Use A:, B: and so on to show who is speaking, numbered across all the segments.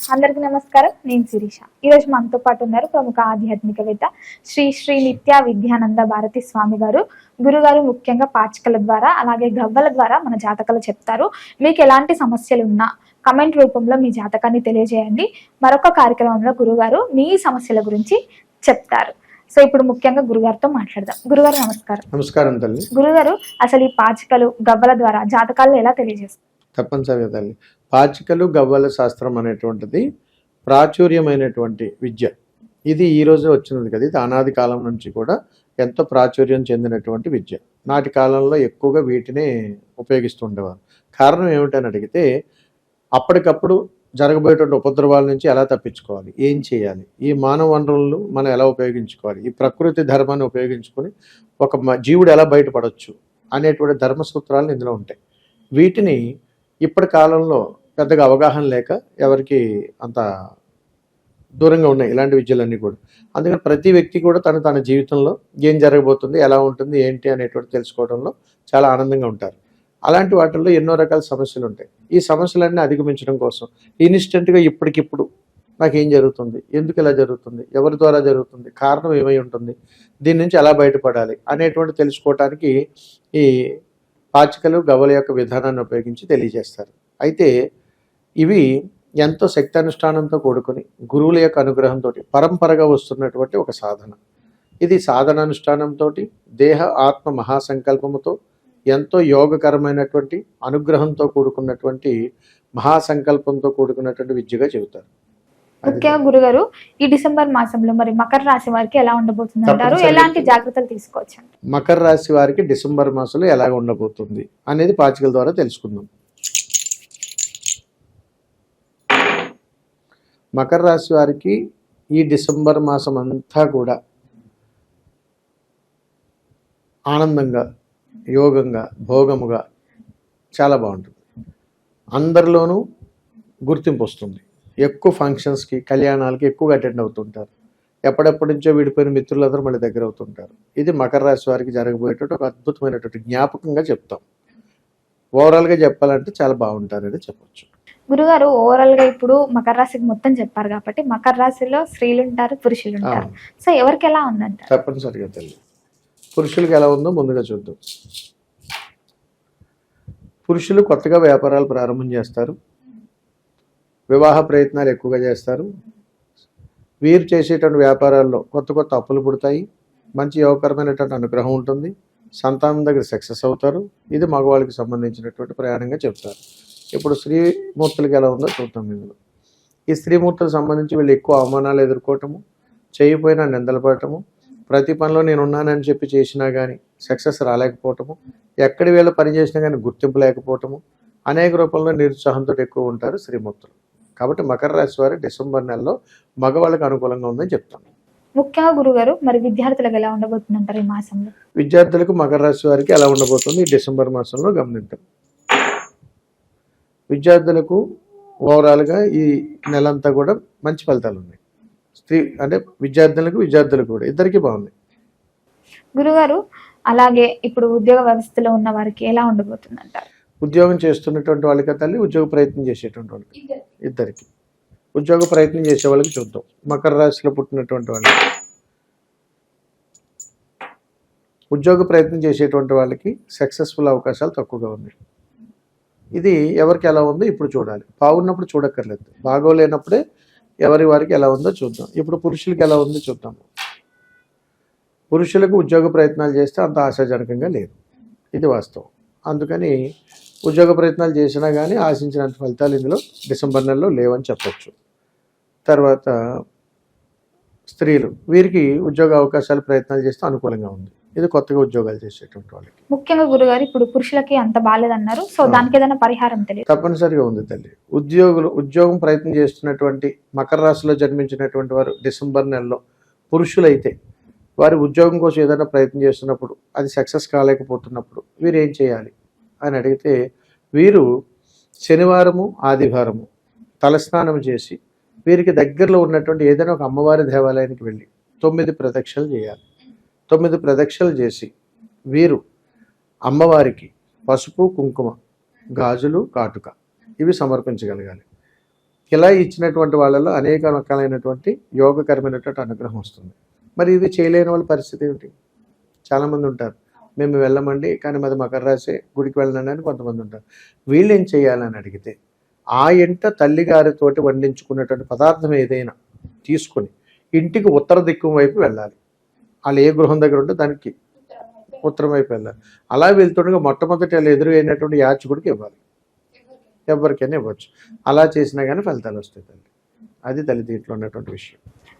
A: అందరికీ నమస్కారం. నేను శిరీష. ఈరోజు మనతో పాటు ఉన్నారు ప్రముఖ ఆధ్యాత్మికవేత్త శ్రీ శ్రీ నిత్య విద్యానంద భారతి స్వామి గారు. గురుగారు ముఖ్యంగా పాచికల ద్వారా అలాగే గవ్వల ద్వారా మన జాతకాలు చెప్తారు. మీకు ఎలాంటి సమస్యలు ఉన్నా కమెంట్ రూపంలో మీ జాతకాన్ని తెలియజేయండి. మరొక కార్యక్రమంలో గురుగారు మీ సమస్యల గురించి చెప్తారు. సో ఇప్పుడు ముఖ్యంగా గురుగారితో మాట్లాడదాం. గురుగారు నమస్కారం.
B: నమస్కారం తల్లి.
A: గురుగారు, అసలు ఈ పాచికలు గవ్వల ద్వారా జాతకాలు ఎలా తెలియజేస్తారు?
B: తప్పనిసరిగా తల్లి. పాచికలు గవ్వల శాస్త్రం అనేటువంటిది ప్రాచుర్యమైనటువంటి విద్య. ఇది ఈ రోజు వచ్చినది కదా, ఇది అనాది కాలం నుంచి కూడా ఎంతో ప్రాచుర్యం చెందినటువంటి విద్య. నాటి కాలంలో ఎక్కువగా వీటినే ఉపయోగిస్తుండేవారు. కారణం ఏమిటని అడిగితే, అప్పటికప్పుడు జరగబోయేటువంటి ఉపద్రవాల నుంచి ఎలా తప్పించుకోవాలి, ఏం చేయాలి, ఈ మానవ వనరులను మనం ఎలా ఉపయోగించుకోవాలి, ఈ ప్రకృతి ధర్మాన్ని ఉపయోగించుకొని ఒక జీవుడు ఎలా బయటపడవచ్చు అనేటువంటి ధర్మ సూత్రాలు ఇందులో ఉంటాయి. వీటిని ఇప్పటి కాలంలో పెద్దగా అవగాహన లేక ఎవరికి అంత దూరంగా ఉన్నాయి ఇలాంటి విద్యలన్నీ కూడా. అందుకని ప్రతి వ్యక్తి కూడా తన జీవితంలో ఏం జరగబోతుంది, ఎలా ఉంటుంది, ఏంటి అనేటువంటి తెలుసుకోవడంలో చాలా ఆనందంగా ఉంటారు. అలాంటి వాటిల్లో ఎన్నో రకాల సమస్యలు ఉంటాయి. ఈ సమస్యలన్నీ అధిగమించడం కోసం ఇన్స్టెంట్గా ఇప్పటికిప్పుడు నాకేం జరుగుతుంది, ఎందుకు ఇలా జరుగుతుంది, ఎవరి ద్వారా జరుగుతుంది, కారణం ఏమై ఉంటుంది, దీని నుంచి ఎలా బయటపడాలి అనేటువంటి తెలుసుకోవటానికి ఈ పాచికలు గవ్వల యొక్క విధానాన్ని ఉపయోగించి తెలియజేస్తారు. అయితే ఇవి ఎంతో శక్తానుష్ఠానంతో కూడుకొని గురువుల యొక్క అనుగ్రహంతో పరంపరగా వస్తున్నటువంటి ఒక సాధన. ఇది సాధనానుష్ఠానంతో దేహ ఆత్మ మహాసంకల్పముతో ఎంతో యోగకరమైనటువంటి అనుగ్రహంతో కూడుకున్నటువంటి మహాసంకల్పంతో కూడుకున్నటువంటి విద్యగా చెబుతారు.
A: ముఖ్యంగా గురుగారు, ఈ డిసెంబర్ మాసంలో మరి మకర రాశి వారికి ఎలా ఉండబోతుంది అంటారు? ఎలాంటి జాగ్రత్తలు తీసుకోవచ్చు?
B: మకర రాశి వారికి డిసెంబర్ మాసంలో ఎలాగ ఉండబోతుంది అనేది పాచికల ద్వారా తెలుసుకుందాం. మకర రాశి వారికి ఈ డిసెంబర్ మాసం అంతా కూడా ఆనందంగా, యోగంగా, భోగముగా చాలా బాగుంటుంది. అందరిలోనూ గుర్తింపు వస్తుంది. ఎక్కువ ఫంక్షన్స్కి, కళ్యాణాలకి ఎక్కువగా అటెండ్ అవుతుంటారు. ఎప్పటి నుంచో విడిపోయిన మిత్రులందరూ మళ్ళీ దగ్గర అవుతుంటారు. ఇది మకర రాశి వారికి జరగబోయేటువంటి ఒక అద్భుతమైనటువంటి జ్ఞాపకంగా చెప్తాం. ఓవరాల్గా చెప్పాలంటే చాలా బాగుంటారని చెప్పొచ్చు.
A: గురుగారు, ఓవరాల్ గా ఇప్పుడు మకర రాశికి మొత్తం చెప్పారు కాబట్టి మకర రాశిలో స్త్రీలు ఉంటారు, పురుషులు ఉంటారు. సో ఎవరికి ఎలా ఉందంటారు?
B: తప్పనిసరిగా తల్లి, పురుషులకు ఎలా ఉందో ముందుగా చూద్దాం. పురుషులు కొత్తగా వ్యాపారాలు ప్రారంభం చేస్తారు, వివాహ ప్రయత్నాలు ఎక్కువగా చేస్తారు. వీరు చేసేటువంటి వ్యాపారాల్లో కొత్త కొత్త అప్పులు పుడతాయి. మంచి యోగకరమైనటువంటి అనుగ్రహం ఉంటుంది. సంతానం దగ్గర సక్సెస్ అవుతారు. ఇది మగవాళ్ళకి సంబంధించినటువంటి ప్రయాణంగా చెప్తారు. ఇప్పుడు స్త్రీమూర్తులకి ఎలా ఉందో చూద్దాం. ఇందులో ఈ స్త్రీమూర్తులకు సంబంధించి వీళ్ళు ఎక్కువ అవమానాలు ఎదుర్కోవటము, చేయకపోయినా నిందలు పడటము, ప్రతి పనిలో నేను ఉన్నానని చెప్పి చేసినా కానీ సక్సెస్ రాలేకపోవటము, ఎక్కడి వీళ్ళు పని చేసినా కానీ గుర్తింపు లేకపోవటము, అనేక రూపంలో నిరుత్సాహంతో ఎక్కువ ఉంటారు స్త్రీమూర్తులు. కాబట్టి మకర రాశి వారి డిసెంబర్ నెలలో మగవాళ్ళకి అనుకూలంగా ఉందని చెప్తాను.
A: ముఖ్యంగా గురుగారు, మరి విద్యార్థులకు ఎలా ఉండబోతుంది అంటారు ఈ మాసంలో?
B: విద్యార్థులకు మకర రాశి వారికి ఎలా ఉండబోతుంది ఈ డిసెంబర్ మాసంలో గమనిద్దాం. విద్యార్థులకు ఓవరాల్గా ఈ నెలంతా కూడా మంచి ఫలితాలు ఉన్నాయి. విద్యార్థులకు కూడా ఇద్దరికి బాగుంది.
A: గురుగారు, అలాగే ఇప్పుడు ఉద్యోగ వ్యవస్థలో ఉన్న వారికి ఎలా ఉండబోతుంది అంటారు?
B: ఉద్యోగం చేస్తున్నటువంటి వాళ్ళకి తల్లి, ఉద్యోగ ప్రయత్నం చేసేటువంటి వాళ్ళకి ఇద్దరికి. ఉద్యోగ ప్రయత్నం చేసే వాళ్ళకి చూద్దాం. మకర రాశిలో పుట్టినటువంటి వాళ్ళకి, ఉద్యోగ ప్రయత్నం చేసేటువంటి వాళ్ళకి సక్సెస్ఫుల్ అవకాశాలు తక్కువగా ఉన్నాయి. ఇది ఎవరికి ఎలా ఉందో ఇప్పుడు చూడాలి. బాగున్నప్పుడు చూడక్కర్లేదు, బాగోలేనప్పుడే ఎవరి వారికి ఎలా ఉందో చూద్దాం. ఇప్పుడు పురుషులకి ఎలా ఉందో చూద్దాం. పురుషులకు ఉద్యోగ ప్రయత్నాలు చేస్తే అంత ఆశాజనకంగా లేదు, ఇది వాస్తవం. అందుకని ఉద్యోగ ప్రయత్నాలు చేసినా కానీ ఆశించినంత ఫలితాలు ఇందులో డిసెంబర్ నెలలో లేవని చెప్పచ్చు. తర్వాత స్త్రీలు, వీరికి ఉద్యోగ అవకాశాలు ప్రయత్నాలు చేస్తే అనుకూలంగా ఉంది. ఇది కొత్తగా ఉద్యోగాలు చేసేటువంటి వాళ్ళకి.
A: ముఖ్యంగా గురుగారు, ఇప్పుడు పురుషులకి అంత బాలేదన్నారు. సో దానికి ఏదైనా పరిహారం తెలియదు?
B: తప్పనిసరిగా ఉంది తల్లి. ఉద్యోగం ప్రయత్నం చేస్తున్నటువంటి మకర రాశిలో జన్మించినటువంటి వారు డిసెంబర్ నెలలో పురుషులైతే వారి ఉద్యోగం కోసం ఏదైనా ప్రయత్నం చేస్తున్నప్పుడు అది సక్సెస్ కాలేకపోతున్నప్పుడు వీరు ఏం చేయాలి అని అడిగితే, వీరు శనివారము ఆదివారము తలస్నానం చేసి వీరికి దగ్గరలో ఉన్నటువంటి ఏదైనా ఒక అమ్మవారి దేవాలయానికి వెళ్ళి 9 ప్రదక్షిణలు చేయాలి. 9 ప్రదక్షిణలు చేసి వీరు అమ్మవారికి పసుపు, కుంకుమ, గాజులు, కాటుక ఇవి సమర్పించగలగాలి. ఇలా ఇచ్చినటువంటి వాళ్ళలో అనేక రకాలైనటువంటి యోగకరమైనటువంటి అనుగ్రహం వస్తుంది. మరి ఇది చేయలేని వాళ్ళ పరిస్థితి ఏమిటి? చాలామంది ఉంటారు, మేము వెళ్ళమండి కానీ మాది మకర రాశి, గుడికి వెళ్ళండి అని కొంతమంది ఉంటారు. వీళ్ళు ఏం చేయాలని అడిగితే ఆ ఇంట తల్లిగారితోటి వండించుకున్నటువంటి పదార్థం ఏదైనా తీసుకొని ఇంటికి ఉత్తర దిక్కు వైపు వెళ్ళాలి. వాళ్ళు ఏ గృహం దగ్గర ఉంటే దానికి ఉత్తరం వైపు వెళ్ళాలి. అలా వెళ్తుండగా మొట్టమొదటి వాళ్ళు ఎదురైనటువంటి యాచకుడికి ఇవ్వాలి. ఎవరికైనా ఇవ్వచ్చు. అలా చేసినా కానీ ఫలితాలు వస్తాయి తల్లి. అది తల్లి దీంట్లో ఉన్నటువంటి విషయం.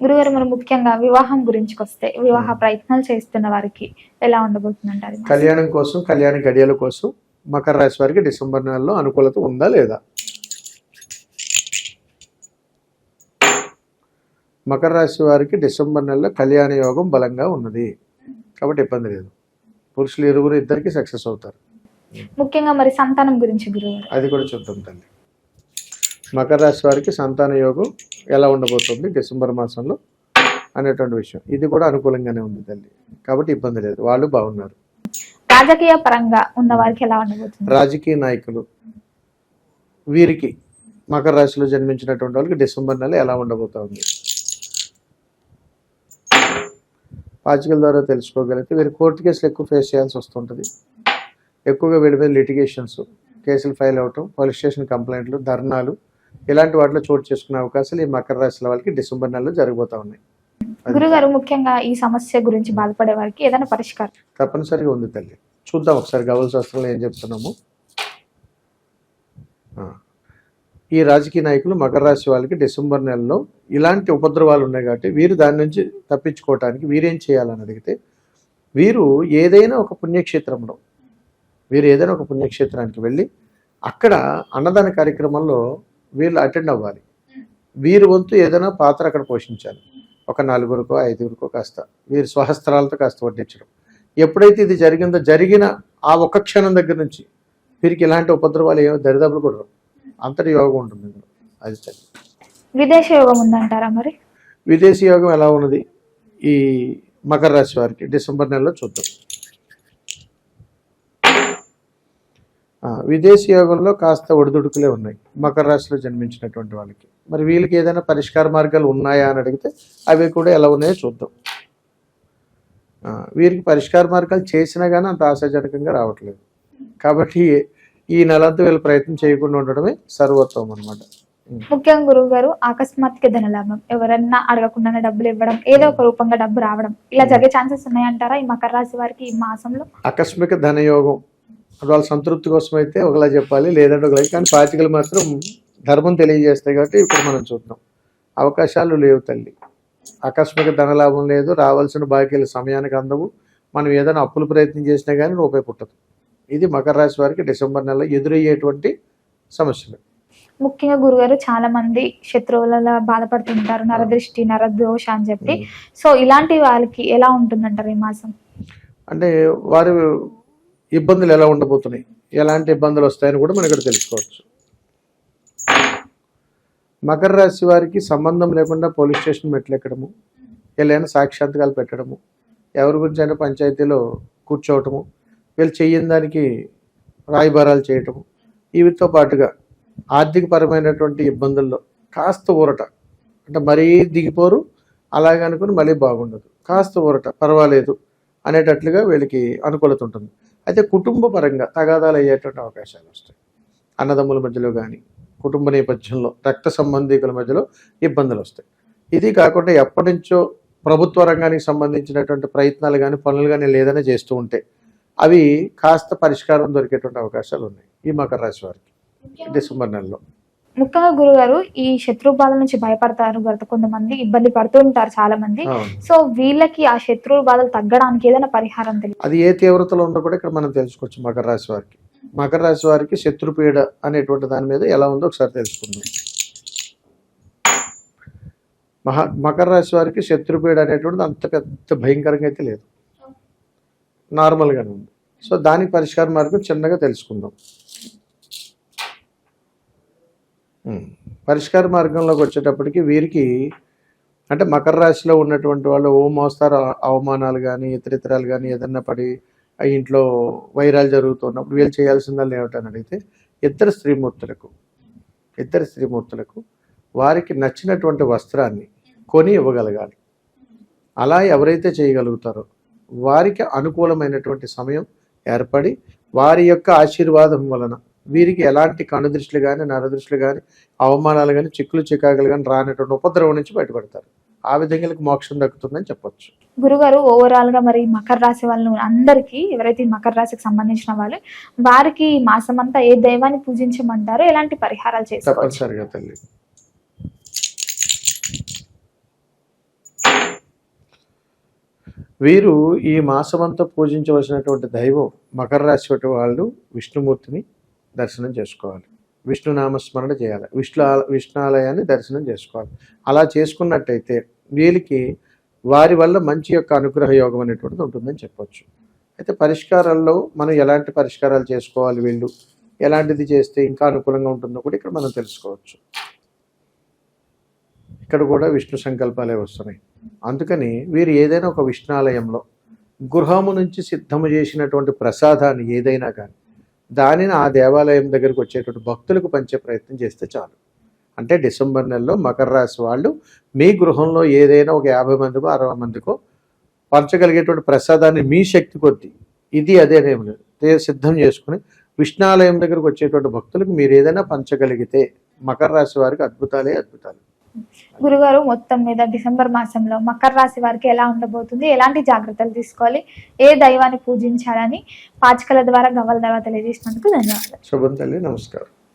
A: గురుగారు, మనం ముఖ్యంగా వివాహం గురించి వస్తే వివాహ ప్రయత్నాలు చేస్తున్న వారికి ఎలా ఉండబోతుందంటారు?
B: కళ్యాణం కోసం, కళ్యాణ గడియల కోసం మకర రాశి వారికి డిసెంబర్ నెలలో అనుకూలత ఉందా లేదా? మకర రాశి వారికి డిసెంబర్ నెలలో కళ్యాణ యోగం బలంగా ఉన్నది కాబట్టి ఇబ్బంది లేదు. పురుషులు ఇద్దరికి సక్సెస్ అవుతారు.
A: ముఖ్యంగా మరి సంతానం గురించి గురుగారు
B: అది కూడా చూద్దాం తల్లి. మకర రాశి వారికి సంతాన యోగం ఎలా ఉండబోతుంది డిసెంబర్ మాసంలో అనేటువంటి విషయం, ఇది కూడా అనుకూలంగానే ఉంది తల్లి కాబట్టి ఇబ్బంది లేదు, వాళ్ళు బాగున్నారు.
A: రాజకీయ పరంగా ఉన్న వారికి ఎలా ఉండబోతుంది?
B: రాజకీయ నాయకులు వీరికి మకర రాశిలో జన్మించినటువంటి వాళ్ళకి డిసెంబర్ నెల ఎలా ఉండబోతుంది పాచికల ద్వారా తెలుసుకోగలిగితే వీరు కోర్టు కేసులు ఎక్కువ ఫేస్ చేయాల్సి వస్తుంటుంది. ఎక్కువగా వీడి మీద లిటిగేషన్స్, కేసులు ఫైల్ అవటం, పోలీస్ స్టేషన్ కంప్లైంట్లు, ధర్నాలు ఇలాంటి వాటిలో చోటు చేసుకునే అవకాశాలు ఈ మకర రాశుల వాళ్ళకి డిసెంబర్ నెలలో జరగబోతా ఉన్నాయి.
A: గురుగారు, ముఖ్యంగా ఈ సమస్య గురించి బాధపడే వారికి ఏదైనా పరిష్కారం
B: తప్పనిసరిగా ఉంది తల్లి. చూద్దాం ఒకసారి గవ్వల శాస్త్రంలో ఏం చెప్తున్నాము. ఈ రాజకీయ నాయకులు మకర రాశి వాళ్ళకి డిసెంబర్ నెలలో ఇలాంటి ఉపద్రవాలు ఉన్నాయి కాబట్టి వీరు దాని నుంచి తప్పించుకోవటానికి వీరేం చేయాలని అడిగితే వీరు ఏదైనా ఒక పుణ్యక్షేత్రానికి వెళ్ళి అక్కడ అన్నదాన కార్యక్రమంలో వీళ్ళు అటెండ్ అవ్వాలి. వీరి వంతు ఏదైనా పాత్ర అక్కడ పోషించాలి. ఒక 4గురికో 5గురికో కాస్త వీరి స్వహస్త్రాలతో కాస్త వడ్డించడం. ఎప్పుడైతే ఇది జరిగిన ఆ ఒక్క క్షణం దగ్గర నుంచి వీరికి ఇలాంటి ఉపద్రవాలు ఏమో దరిదాపులు కూడా అంతటి యోగం ఉంటుంది. అది
A: విదేశీ యోగం ఉందంటారా? మరి
B: విదేశీ యోగం ఎలా ఉన్నది ఈ మకర రాశి వారికి డిసెంబర్ నెలలో చూద్దాం. విదేశీ యోగంలో కాస్త ఒడిదుడుకులే ఉన్నాయి మకర రాశిలో జన్మించినటువంటి వాళ్ళకి. మరి వీళ్ళకి ఏదైనా పరిష్కార మార్గాలు ఉన్నాయా అని అడిగితే అవి కూడా ఎలా ఉన్నాయో చూద్దాం. వీరికి పరిష్కార మార్గాలు చేసినా కానీ అంత ఆశాజనకంగా రావట్లేదు కాబట్టి ఈ నెలంతా వీళ్ళు ప్రయత్నం చేయకుండా ఉండడమే సర్వోత్తమం అనమాట.
A: ముఖ్యంగా గురువు గారు, ఆకస్మాత్తుగా ధనలాభం, ఎవరన్నా అడగకుండానే డబ్బులు ఇవ్వడం, ఏదో ఒక రూపంగా డబ్బు రావడం ఇలా జరిగే ఛాన్సెస్ ఉన్నాయంటారా ఈ మకర రాశి వారికి ఈ మాసంలో?
B: ఆకస్మిక ధనయోగం వాళ్ళ సంతృప్తి కోసం అయితే ఒకలా చెప్పాలి, లేదంటే ఒకలా. కానీ పాచికలు మాత్రం ధర్మం తెలియజేస్తాయి కాబట్టి ఇప్పుడు మనం చూద్దాం. అవకాశాలు లేవు తల్లి. ఆకస్మిక ధనలాభం లేదు, రావాల్సిన బాకీలు సమయానికి అందవు, మనం ఏదైనా అప్పులు ప్రయత్నం చేసినా కానీ రూపాయి పుట్టదు. ఇది మకర రాశి వారికి డిసెంబర్ నెలలో ఎదురయ్యేటువంటి సమస్యలు.
A: ముఖ్యంగా గురుగారు, చాలా మంది శత్రువులలో బాధపడుతుంటారు, నరదృష్టి, నరదోష అని చెప్పి. సో ఇలాంటి వాళ్ళకి ఎలా ఉంటుందంటారు ఈ మాసం?
B: అంటే వారి ఇబ్బందులు ఎలా ఉండబోతున్నాయి, ఎలాంటి ఇబ్బందులు వస్తాయని కూడా మనం ఇక్కడ తెలుసుకోవచ్చు. మకర రాశి వారికి సంబంధం లేకుండా పోలీస్ స్టేషన్ మెట్లెక్కడము, వీళ్ళైనా సాక్షాత్కాలు పెట్టడము, ఎవరి గురించి అయినా పంచాయతీలో కూర్చోవటము, వీళ్ళు చేయని దానికి రాయబారాలు చేయటము, వీటితో పాటుగా ఆర్థికపరమైనటువంటి ఇబ్బందుల్లో కాస్త ఊరట, అంటే మరీ దిగిపోరు, అలాగనుకుని మళ్ళీ బాగుండదు, కాస్త ఊరట పర్వాలేదు అనేటట్లుగా వీళ్ళకి అనుకూలత ఉంటుంది. అయితే కుటుంబ పరంగా తగాదాలు అయ్యేటువంటి అవకాశాలు వస్తాయి. అన్నదమ్ముల మధ్యలో కానీ, కుటుంబ నేపథ్యంలో రక్త సంబంధికుల మధ్యలో ఇబ్బందులు వస్తాయి. ఇది కాకుండా ఎప్పటి నుంచో ప్రభుత్వ రంగానికి సంబంధించినటువంటి ప్రయత్నాలు కానీ పనులు కానీ ఏదైనా చేస్తూ ఉంటే అవి కాస్త పరిష్కారం దొరికేటువంటి అవకాశాలు ఉన్నాయి ఈ మకర రాశి వారికి డిసెంబర్ నెలలో.
A: ముఖ్యంగా గురుగారు, ఈ శత్రు బాధల నుంచి భయపడతారు కదా కొంతమంది, ఇబ్బంది పడుతూ ఉంటారు చాలా మంది. సో వీళ్ళకి ఆ శత్రు బాధలు తగ్గడానికి ఏదైనా పరిహారం తెలియదు?
B: అది ఏ తీవ్రతలో ఉందో కూడా ఇక్కడ మనం తెలుసుకోవచ్చు. మకర రాశి వారికి శత్రుపీడ అనేటువంటి దాని మీద ఎలా ఉందో ఒకసారి తెలుసుకుందాం. మకర రాశి వారికి శత్రుపీడ అనేటువంటిది అంత పెద్ద భయంకరంగా అయితే లేదు, నార్మల్గానే ఉంది. సో దానికి పరిష్కార మార్గం చిన్నగా తెలుసుకుందాం. పరిష్కార మార్గంలోకి వచ్చేటప్పటికి వీరికి అంటే మకర రాశిలో ఉన్నటువంటి వాళ్ళు ఓ మోస్తారు అవమానాలు కానీ ఇతరితరాలు కానీ ఏదన్నా పడి ఇంట్లో వైరాలు జరుగుతున్నప్పుడు వీళ్ళు చేయాల్సిందని ఏమిటని అడిగితే ఇద్దరు స్త్రీమూర్తులకు వారికి నచ్చినటువంటి వస్త్రాన్ని కొని ఇవ్వగలగాలి. అలా ఎవరైతే చేయగలుగుతారో వారికి అనుకూలమైనటువంటి సమయం ఏర్పడి వారి యొక్క ఆశీర్వాదం వలన వీరికి ఎలాంటి కనుదృష్టిలు కానీ నరదృష్టిలు కానీ అవమానాలు కానీ చిక్కులు చికాకులు కానీ రానటువంటి ఉపద్రవం నుంచి బయటపడతారు. ఆ విధంగా వీళ్ళకి మోక్షం దక్కుతుందని చెప్పొచ్చు.
A: గురుగారు ఓవరాల్ గా మరి మకర రాశి వాళ్ళను అందరికీ ఎవరైతే ఈ మకర రాశికి సంబంధించిన వాళ్ళు వారికి ఈ మాసం అంతా ఏ దైవాన్ని పూజించమంటారో ఎలాంటి పరిహారాలు చేసుకోవాలి?
B: తప్పనిసరిగా తల్లి, వీరు ఈ మాసమంతా పూజించవలసినటువంటి దైవం మకర రాశి వాళ్ళు విష్ణుమూర్తిని దర్శనం చేసుకోవాలి, విష్ణు నామస్మరణ చేయాలి, విష్ణాలయాన్ని దర్శనం చేసుకోవాలి. అలా చేసుకున్నట్టయితే వీళ్ళకి వారి వల్ల మంచి యొక్క అనుగ్రహ యోగం అనేటువంటిది ఉంటుందని చెప్పొచ్చు. అయితే పరిష్కారాల్లో మనం ఎలాంటి పరిష్కారాలు చేసుకోవాలి, వీళ్ళు ఎలాంటిది చేస్తే ఇంకా అనుకూలంగా ఉంటుందో కూడా ఇక్కడ మనం తెలుసుకోవచ్చు. ఇక్కడ కూడా విష్ణు సంకల్పాలే వస్తున్నాయి. అందుకని వీరు ఏదైనా ఒక విష్ణాలయంలో గృహము నుంచి సిద్ధము చేసినటువంటి ప్రసాదాన్ని ఏదైనా కానీ దానిని ఆ దేవాలయం దగ్గరికి వచ్చేటువంటి భక్తులకు పంచే ప్రయత్నం చేస్తే చాలు. అంటే డిసెంబర్ నెలలో మకర రాశి వాళ్ళు మీ గృహంలో ఏదైనా ఒక 50 మందికో 60 మందికో పంచగలిగేటువంటి ప్రసాదాన్ని మీ శక్తి కొద్దీ ఇది అదేనేమి లేదు సిద్ధం చేసుకుని విష్ణాలయం దగ్గరకు వచ్చేటువంటి భక్తులకు మీరు ఏదైనా పంచగలిగితే మకర రాశి వారికి అద్భుతాలే అద్భుతాలు.
A: గురుగారు మొత్తం మీద డిసెంబర్ మాసంలో మకర రాశి వారికి ఎలా ఉండబోతుంది, ఎలాంటి జాగ్రత్తలు తీసుకోవాలి, ఏ దైవాన్ని పూజించాలని పాచికల ద్వారా గవ్వల ద్వారా తెలియజేసినందుకు ధన్యవాదాలు.
B: శుభం తల్లి, నమస్కారం.